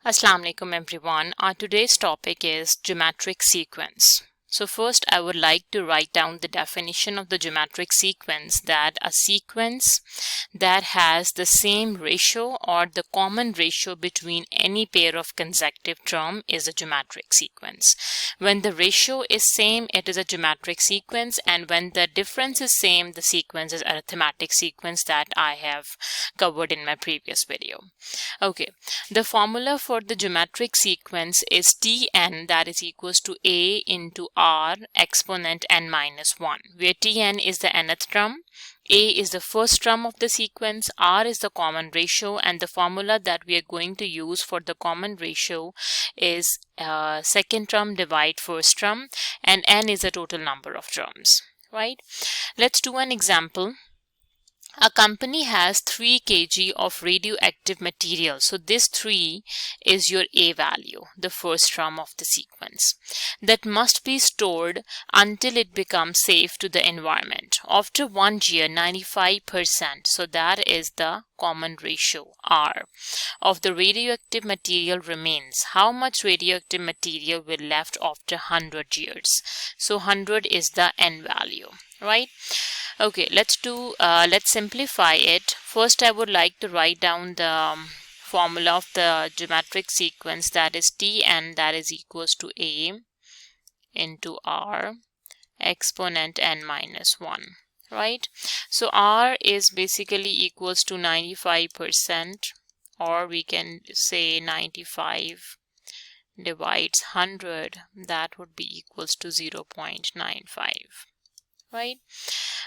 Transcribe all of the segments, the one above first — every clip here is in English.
Assalamu alaikum everyone. Our today's topic is geometric sequence. So first I would like to write down the definition of the geometric sequence, that a sequence that has the same ratio or the common ratio between any pair of consecutive term is a geometric sequence. When the ratio is same, it is a geometric sequence, and when the difference is same, the sequence is arithmetic sequence that I have covered in my previous video. Okay, the formula for the geometric sequence is Tn, that is equals to a into r exponent n minus 1, where Tn is the nth term, a is the first term of the sequence, r is the common ratio, and the formula that we are going to use for the common ratio is second term divide first term, and n is the total number of terms, right? Let's do an example. A company has 3 kg of radioactive material. So this 3 is your A value, the first term of the sequence, that must be stored until it becomes safe to the environment. After 1 year, 95%, so that is the common ratio R of the radioactive material remains. How much radioactive material will left after 100 years? So 100 is the N value, right? Okay, let's simplify it. First, I would like to write down the formula of the geometric sequence, that is Tn, that is equals to A into R exponent n minus 1, right? So R is basically equals to 95%, or we can say 95 divides 100, that would be equals to 0.95. Right?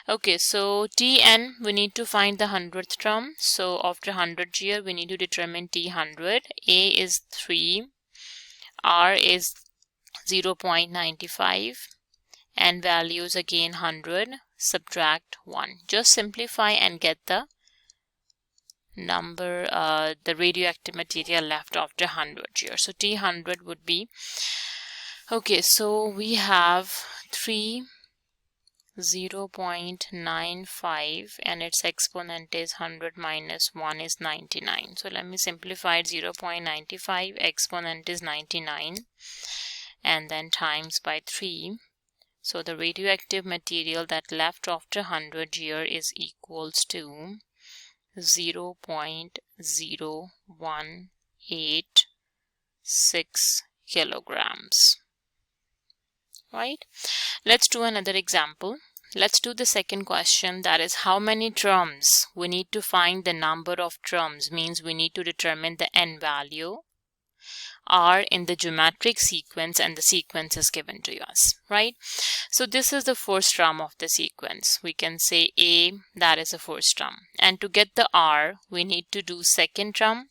Okay, so Tn, we need to find the 100th term. So after 100 year, we need to determine T100. A is 3, R is 0.95, and values again 100, subtract 1. Just simplify and get the number, the radioactive material left after 100 years. So T100 would be, okay, so we have 3 0.95 and its exponent is 100 minus 1 is 99. So let me simplify it. 0.95 exponent is 99 and then times by 3. So the radioactive material that left after 100 year is equals to 0.0186 kilograms. Right? Let's do another example. Let's do the second question, that is how many terms. We need to find the number of terms, means we need to determine the n value R in the geometric sequence, and the sequence is given to us, right? So this is the first term of the sequence. We can say A, that is the first term, and to get the R we need to do second term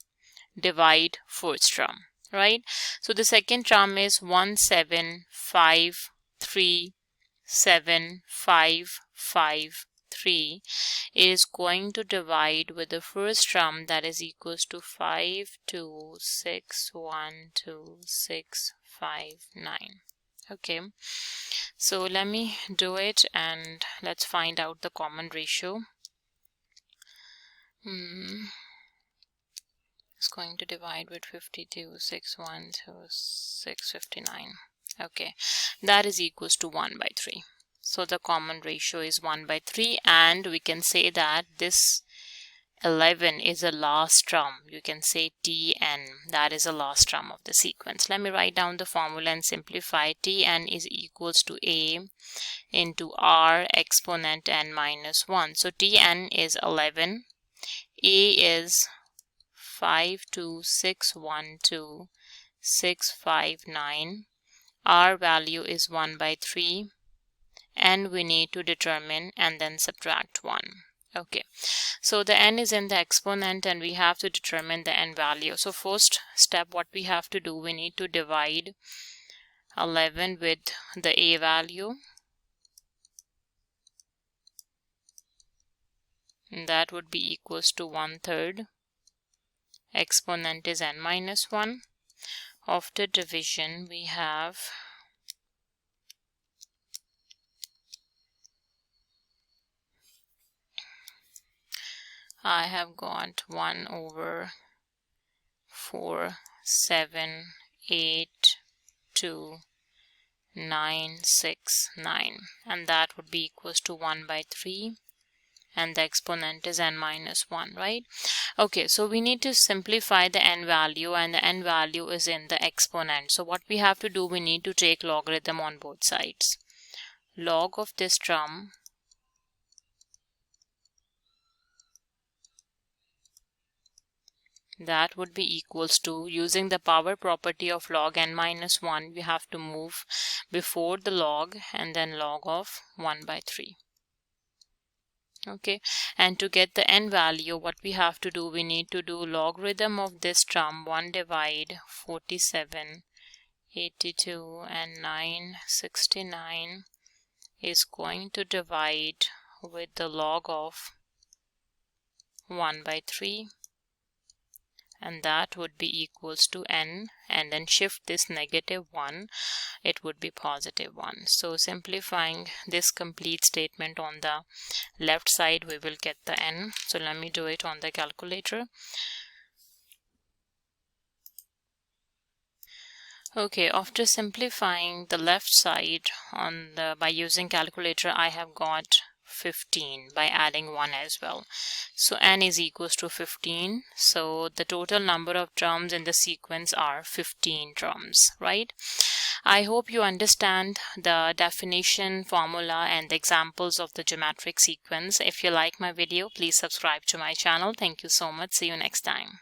divide first term, right? So the second term is 175375553 is going to divide with the first term, that is equals to 5261269. Okay, so let me do it and let's find out the common ratio. It's going to divide with 5261269. Okay, that is equals to 1 by 3. So the common ratio is 1 by 3, and we can say that this 11 is a last term. You can say Tn, that is a last term of the sequence. Let me write down the formula and simplify. Tn is equals to A into R exponent n minus 1. So Tn is 11, A is 5261269, R value is 1 by 3, and we need to determine and then subtract 1. Okay, so the n is in the exponent and we have to determine the n value. So first step, what we have to do, we need to divide 11 with the A value. And that would be equals to 1/3. Exponent is n minus 1. After division, we have I have got 1/4 7, 8, 2, 9, 6, 9, and that would be equals to 1 by 3, and the exponent is n minus 1, right? Okay, so we need to simplify the n value, and the n value is in the exponent. So what we have to do, we need to take logarithm on both sides. Log of this term that would be equals to, using the power property of log n minus 1, we have to move before the log and then log of 1 by 3. Okay, and to get the n value, what we have to do, we need to do logarithm of this term. 1 divide 47, 82 and 9, 69 is going to divide with the log of 1 by 3, and that would be equals to n, and then shift this negative 1, it would be positive 1. So simplifying this complete statement on the left side, we will get the n. So let me do it on the calculator. Okay, after simplifying the left side on the by using calculator, I have got 15 by adding 1 as well. So n is equals to 15. So the total number of terms in the sequence are 15 terms, right? I hope you understand the definition, formula, and the examples of the geometric sequence. If you like my video, please subscribe to my channel. Thank you so much. See you next time.